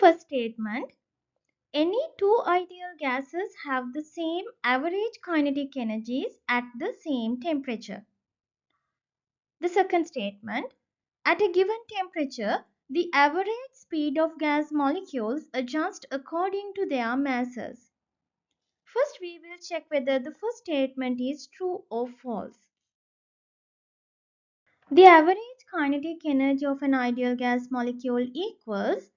first statement, any two ideal gases have the same average kinetic energies at the same temperature. The second statement, at a given temperature, the average speed of gas molecules adjusts according to their masses. First, we will check whether the first statement is true or false. The average kinetic energy of an ideal gas molecule equals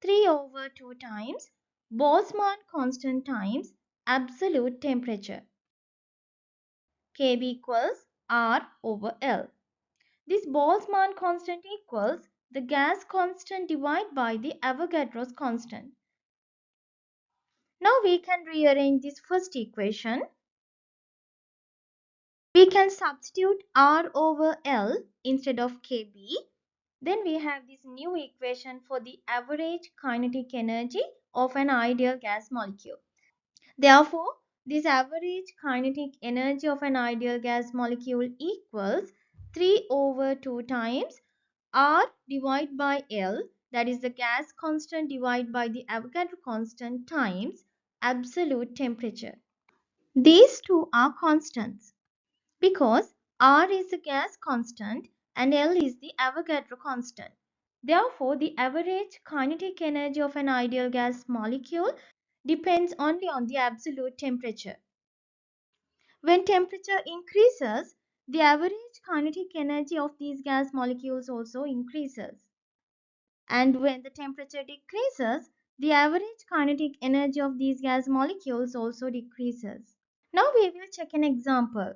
3 over 2 times Boltzmann constant times absolute temperature. Kb equals R over L. This Boltzmann constant equals the gas constant divided by the Avogadro's constant. Now we can rearrange this first equation. We can substitute R over L instead of Kb. Then we have this new equation for the average kinetic energy of an ideal gas molecule. Therefore, this average kinetic energy of an ideal gas molecule equals 3 over 2 times R divided by L, that is the gas constant divided by the Avogadro constant, times absolute temperature. These two are constants because R is the gas constant and L is the Avogadro constant. Therefore, the average kinetic energy of an ideal gas molecule depends only on the absolute temperature. When temperature increases, the average kinetic energy of these gas molecules also increases. And when the temperature decreases, the average kinetic energy of these gas molecules also decreases. Now we will check an example.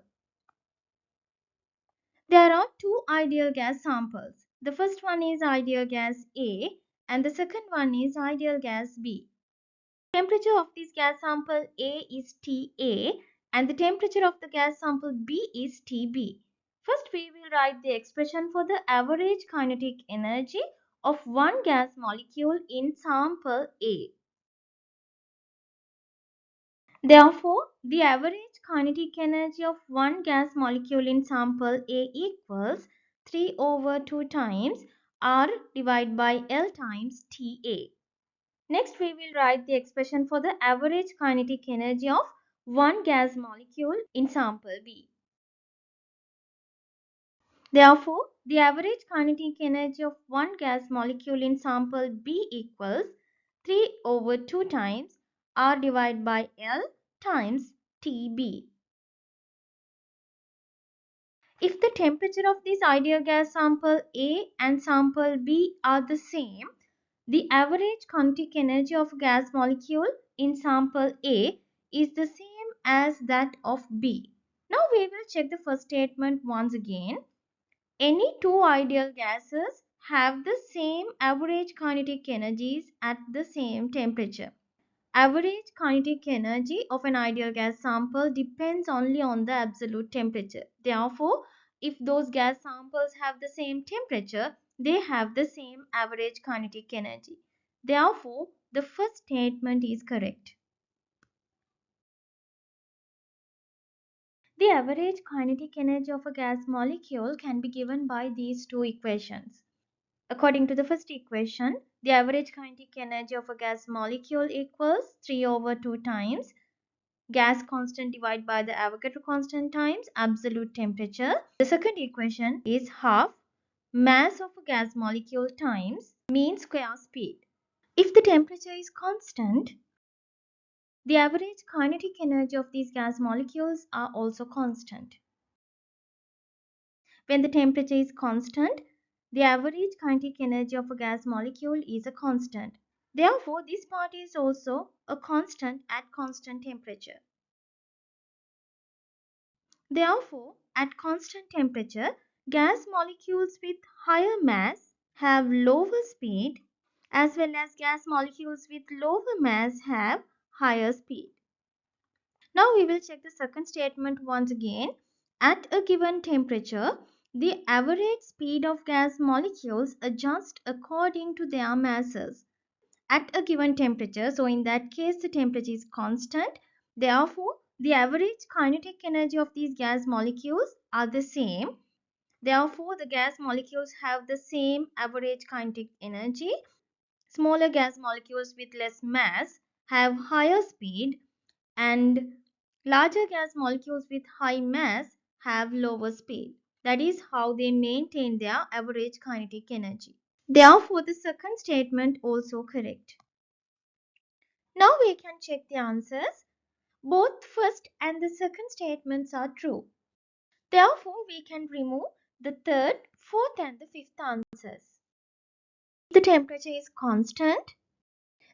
There are two ideal gas samples. The first one is ideal gas A and the second one is ideal gas B. Temperature of this gas sample A is Ta and the temperature of the gas sample B is Tb. First we will write the expression for the average kinetic energy of one gas molecule in sample A. Therefore, the average kinetic energy of one gas molecule in sample A equals 3 over 2 times R divided by L times Ta. Next, we will write the expression for the average kinetic energy of one gas molecule in sample B. Therefore, the average kinetic energy of one gas molecule in sample B equals 3 over 2 times R divided by L times Tb. If the temperature of this ideal gas sample A and sample B are the same, the average kinetic energy of a gas molecule in sample A is the same as that of B. Now we will check the first statement once again. Any two ideal gases have the same average kinetic energies at the same temperature. Average kinetic energy of an ideal gas sample depends only on the absolute temperature. Therefore, if those gas samples have the same temperature, they have the same average kinetic energy. Therefore, the first statement is correct. The average kinetic energy of a gas molecule can be given by these two equations. According to the first equation, the average kinetic energy of a gas molecule equals 3 over 2 times gas constant divided by the Avogadro constant times absolute temperature. The second equation is half mass of a gas molecule times mean square speed. If the temperature is constant, the average kinetic energy of these gas molecules are also constant. When the temperature is constant, the average kinetic energy of a gas molecule is a constant. Therefore, this part is also a constant at constant temperature. Therefore, at constant temperature, gas molecules with higher mass have lower speed, as well as gas molecules with lower mass have higher speed. Now we will check the second statement once again. At a given temperature, the average speed of gas molecules adjusts according to their masses. At a given temperature, so in that case the temperature is constant, therefore the average kinetic energy of these gas molecules are the same. Therefore the gas molecules have the same average kinetic energy. Smaller gas molecules with less mass have higher speed, and larger gas molecules with high mass have lower speed. That is how they maintain their average kinetic energy. Therefore, the second statement also correct. Now we can check the answers. Both first and the second statements are true. Therefore, we can remove the third, fourth, and the fifth answers. The temperature is constant.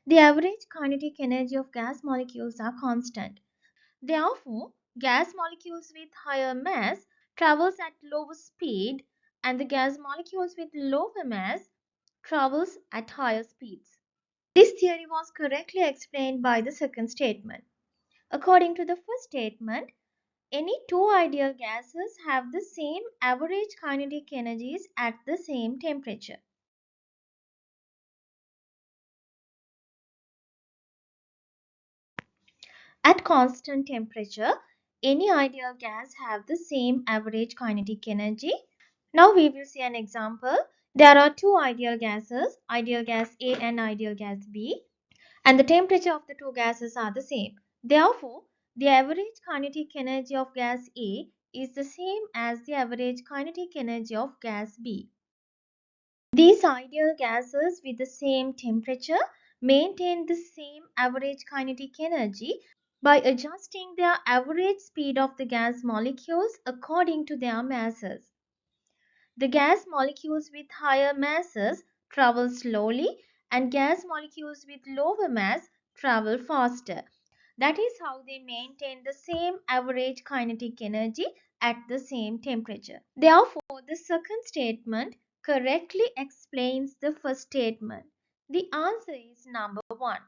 The average kinetic energy of gas molecules are constant. Therefore, gas molecules with higher mass travels at lower speed and the gas molecules with lower mass travels at higher speeds. This theory was correctly explained by the second statement. According to the first statement, any two ideal gases have the same average kinetic energies at the same temperature. At constant temperature, any ideal gas have the same average kinetic energy. Now we will see an example. There are two ideal gases, ideal gas A and ideal gas B, and the temperature of the two gases are the same. Therefore, the average kinetic energy of gas A is the same as the average kinetic energy of gas B. These ideal gases with the same temperature maintain the same average kinetic energy by adjusting their average speed of the gas molecules according to their masses. The gas molecules with higher masses travel slowly and gas molecules with lower mass travel faster. That is how they maintain the same average kinetic energy at the same temperature. Therefore, the second statement correctly explains the first statement. The answer is number 1.